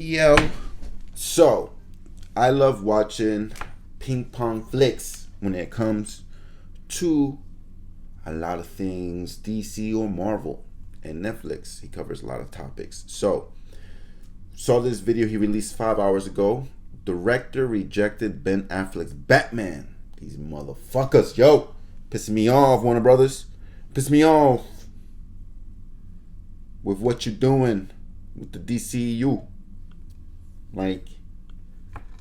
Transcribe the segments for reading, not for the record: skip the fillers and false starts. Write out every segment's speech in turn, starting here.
Yo, so I love watching ping pong flicks when it comes to a lot of things DC or Marvel and Netflix. He covers a lot of topics. So, saw this video he released 5 hours ago. Director rejected Ben Affleck's Batman. These motherfuckers, yo, pissing me off, Warner Brothers. Pissing me off with what you're doing with the DCU. Like,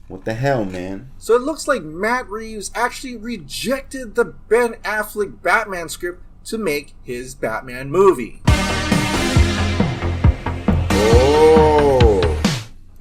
what the hell, man? So it looks like Matt Reeves actually rejected the Ben Affleck Batman script to make his Batman movie. Oh.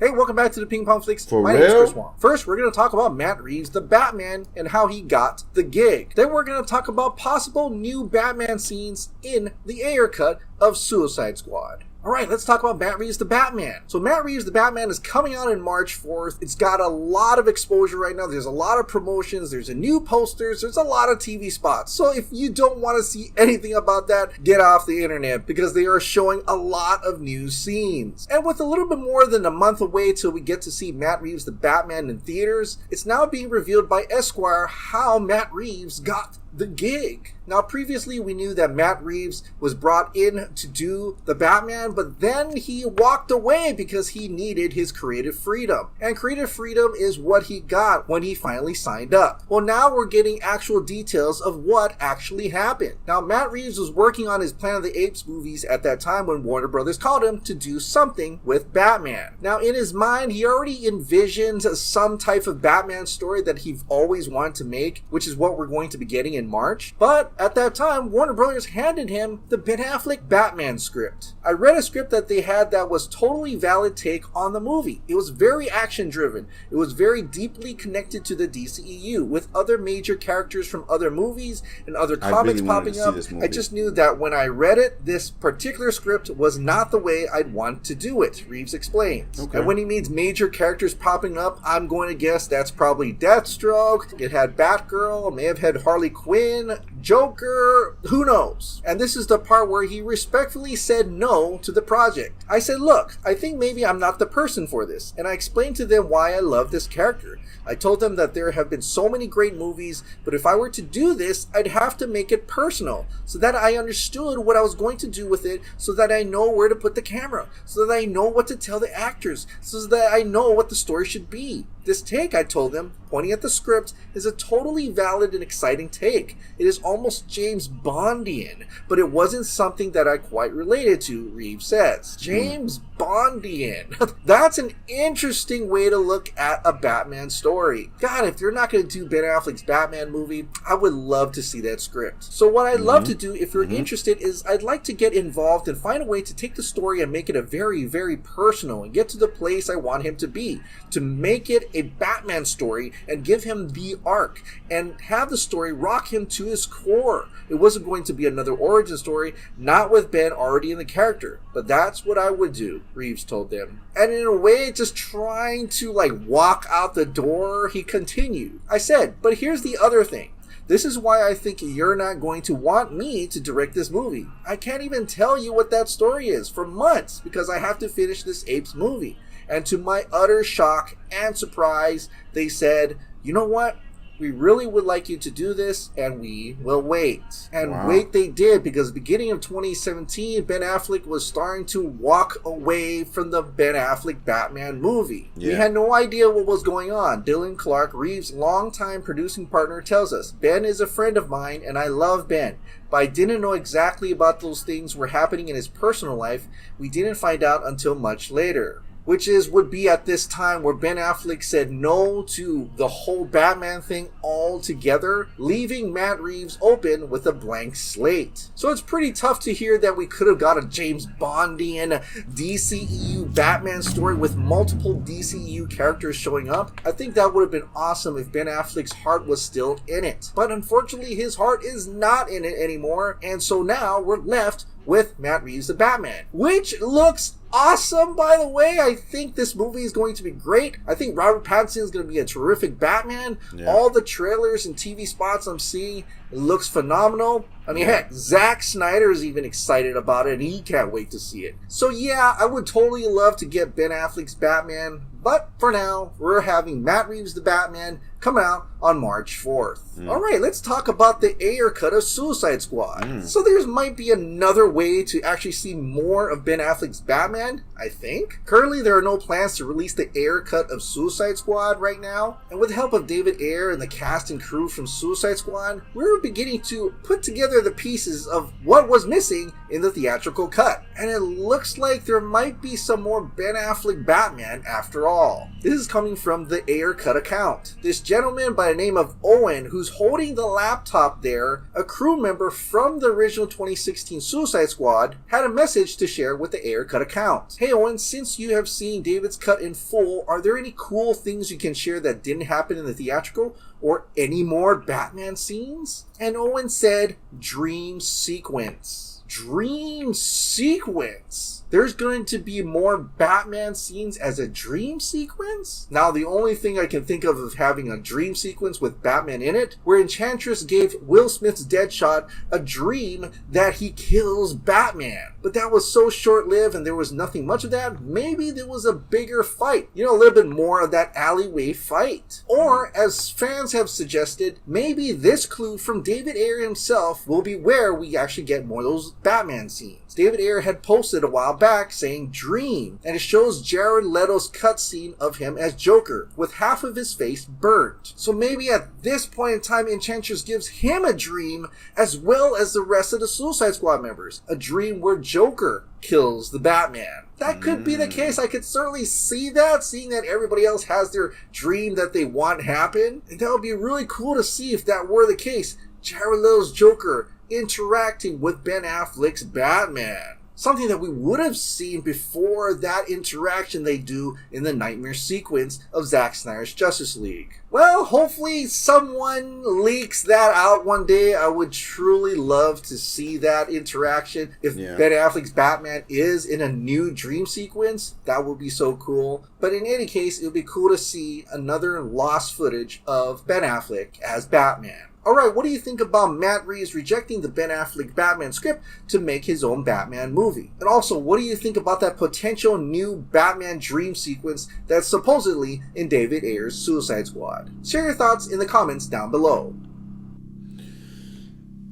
Hey, welcome back to the Ping Pong Flicks. For My name is real? Chris Wong. First, we're going to talk about Matt Reeves, the Batman, and how he got the gig. Then we're going to talk about possible new Batman scenes in the Ayer cut of Suicide Squad. Alright, let's talk about Matt Reeves the Batman. So Matt Reeves the Batman is coming out on March 4th. It's got a lot of exposure right now. There's a lot of promotions. There's a new posters. There's a lot of TV spots. So if you don't want to see anything about that, get off the internet because they are showing a lot of new scenes. And with a little bit more than a month away till we get to see Matt Reeves the Batman in theaters, it's now being revealed by Esquire how Matt Reeves got the gig. Now, previously we knew that Matt Reeves was brought in to do the Batman, but then he walked away because he needed his creative freedom. And creative freedom is what he got when he finally signed up. Well, now we're getting actual details of what actually happened. Now, Matt Reeves was working on his Planet of the Apes movies at that time when Warner Brothers called him to do something with Batman. Now, in his mind, he already envisioned some type of Batman story that he always wanted to make, which is what we're going to be getting in March. But at that time, Warner Brothers handed him the Ben Affleck Batman script. I read a script that they had that was totally valid take on the movie. It was very action driven. It was very deeply connected to the DCEU with other major characters from other movies and other comics popping up. I just knew that when I read it, this particular script was not the way I'd want to do it, Reeves explains. Okay. And when he means major characters popping up, I'm going to guess that's probably Deathstroke. It had Batgirl, may have had Harley Quinn, Joker, who knows? And this is the part where he respectfully said no to the project. I said, look, I think maybe I'm not the person for this. And I explained to them why I love this character. I told them that there have been so many great movies, but if I were to do this, I'd have to make it personal so that I understood what I was going to do with it, so that I know where to put the camera, so that I know what to tell the actors, so that I know what the story should be. This take, I told them, pointing at the script, is a totally valid and exciting take. It is almost James Bondian, but it wasn't something that I quite related to, Reeves says. James Bondian. That's an interesting way to look at a Batman story. God, if they're not going to do Ben Affleck's Batman movie, I would love to see that script. So what I'd love to do, if you're interested, is I'd like to get involved and find a way to take the story and make it a very, very personal and get to the place I want him to be. To make it a Batman story and give him the arc and have the story rock him to his core. It wasn't going to be another origin story, not with Ben already in the character, but that's what I would do, Reeves told them. And in a way, just trying to walk out the door, he continued. I said, but here's the other thing. This is why I think you're not going to want me to direct this movie. I can't even tell you what that story is for months because I have to finish this Apes movie. And to my utter shock and surprise, they said, you know what? We really would like you to do this, and we will wait. And Wow. wait they did, because beginning of 2017, Ben Affleck was starting to walk away from the Ben Affleck Batman movie. Yeah. We had no idea what was going on. Dylan Clark, Reeves' longtime producing partner, tells us, Ben is a friend of mine, and I love Ben. But I didn't know exactly about those things were happening in his personal life. We didn't find out until much later. Which would be at this time where Ben Affleck said no to the whole Batman thing altogether, leaving Matt Reeves open with a blank slate. So it's pretty tough to hear that we could have got a James Bondian DCEU Batman story with multiple DCEU characters showing up. I think that would have been awesome if Ben Affleck's heart was still in it. But unfortunately, his heart is not in it anymore, and so now we're left with Matt Reeves' The Batman, which looks awesome, by the way. I think this movie is going to be great. I think Robert Pattinson is going to be a terrific Batman. Yeah. All the trailers and TV spots I'm seeing, it looks phenomenal. I mean, heck, Zack Snyder is even excited about it, and he can't wait to see it. So yeah, I would totally love to get Ben Affleck's Batman, but for now, we're having Matt Reeves' The Batman come out on March 4th. All right, let's talk about the Ayer cut of Suicide Squad. So there might be another way to actually see more of Ben Affleck's Batman, I think. Currently, there are no plans to release the Ayer cut of Suicide Squad right now, and with the help of David Ayer and the cast and crew from Suicide Squad, we're beginning to put together the pieces of what was missing in the theatrical cut. And it looks like there might be some more Ben Affleck Batman after all. This is coming from the Ayer cut account. This gentleman by the name of Owen, who's holding the laptop there, a crew member from the original 2016 Suicide Squad, had a message to share with the Ayer cut account. Hey Owen, since you have seen David's cut in full, are there any cool things you can share that didn't happen in the theatrical? Or any more Batman scenes? And Owen said, dream sequence. Dream sequence? There's going to be more Batman scenes as a dream sequence? Now, the only thing I can think of having a dream sequence with Batman in it, where Enchantress gave Will Smith's Deadshot a dream that he kills Batman. But that was so short-lived and there was nothing much of that. Maybe there was a bigger fight. You know, a little bit more of that alleyway fight. Or, as fans have suggested, maybe this clue from David Ayer himself will be where we actually get more of those Batman scenes. David Ayer had posted a while back saying dream, and it shows Jared Leto's cutscene of him as Joker with half of his face burnt. So maybe at this point in time, Enchantress gives him a dream as well as the rest of the Suicide Squad members. A dream where Joker kills the Batman. That could be the case. I could certainly see that, seeing that everybody else has their dream that they want happen. And that would be really cool to see if that were the case. Jared Leto's Joker interacting with Ben Affleck's Batman. Something that we would have seen before that interaction they do in the nightmare sequence of Zack Snyder's Justice League. Well, hopefully someone leaks that out one day. I would truly love to see that interaction. If Ben Affleck's Batman is in a new dream sequence, that would be so cool. But in any case, it would be cool to see another lost footage of Ben Affleck as Batman. Alright, what do you think about Matt Reeves rejecting the Ben Affleck Batman script to make his own Batman movie? And also, what do you think about that potential new Batman dream sequence that's supposedly in David Ayer's Suicide Squad? Share your thoughts in the comments down below.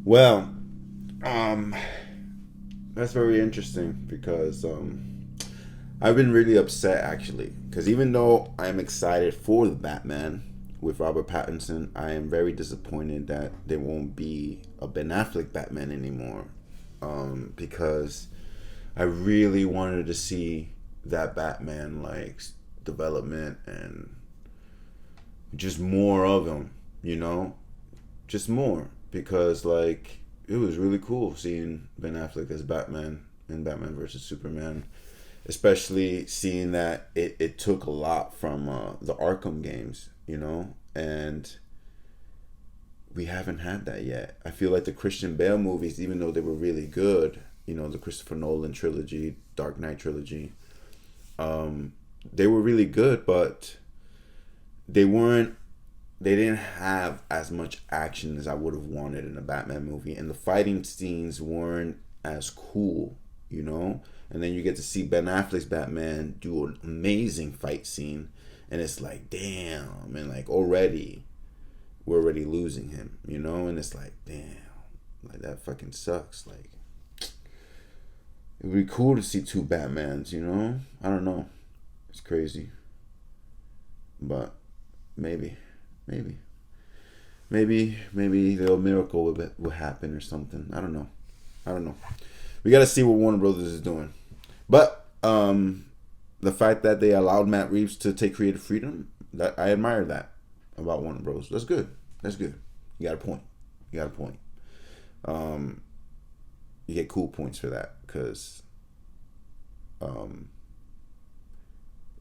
Well, that's very interesting because I've been really upset actually, because even though I'm excited for the Batman with Robert Pattinson, I am very disappointed that there won't be a Ben Affleck Batman anymore, because I really wanted to see that Batman like development and just more of him, you know, just more, because like it was really cool seeing Ben Affleck as Batman in Batman vs Superman, especially seeing that it took a lot from the Arkham games, you know, and we haven't had that yet. I feel like the Christian Bale movies, even though they were really good, you know, the Christopher Nolan trilogy, Dark Knight trilogy, they were really good, but they didn't have as much action as I would have wanted in a Batman movie, and the fighting scenes weren't as cool, you know. And then you get to see Ben Affleck's Batman do an amazing fight scene, and it's like, damn, and like we're already losing him, you know. And it's like, damn, like that fucking sucks. Like, it'd be cool to see two Batmans, you know. I don't know, it's crazy, but maybe the miracle will happen or something. I don't know. We got to see what Warner Brothers is doing. But the fact that they allowed Matt Reeves to take creative freedom, that I admire that about Warner Bros. That's good. You got a point. You get cool points for that, because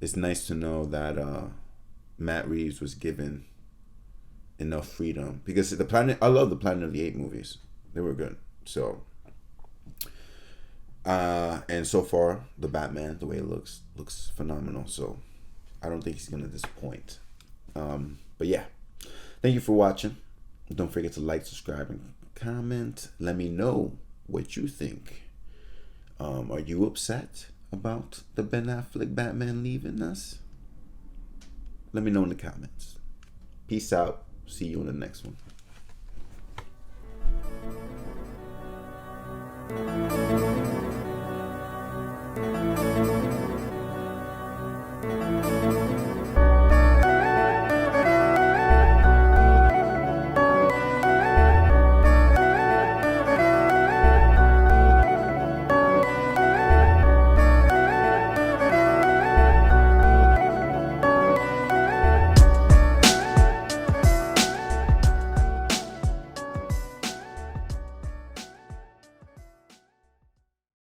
it's nice to know that Matt Reeves was given enough freedom, because I love the Planet of the Apes movies. They were good. So And so far, the Batman, the way it looks phenomenal. So I don't think he's gonna disappoint. But yeah, thank you for watching. Don't forget to like, subscribe, and comment. Let me know what you think. Are you upset about the Ben Affleck Batman leaving us? Let me know in the comments. Peace out. See you in the next one.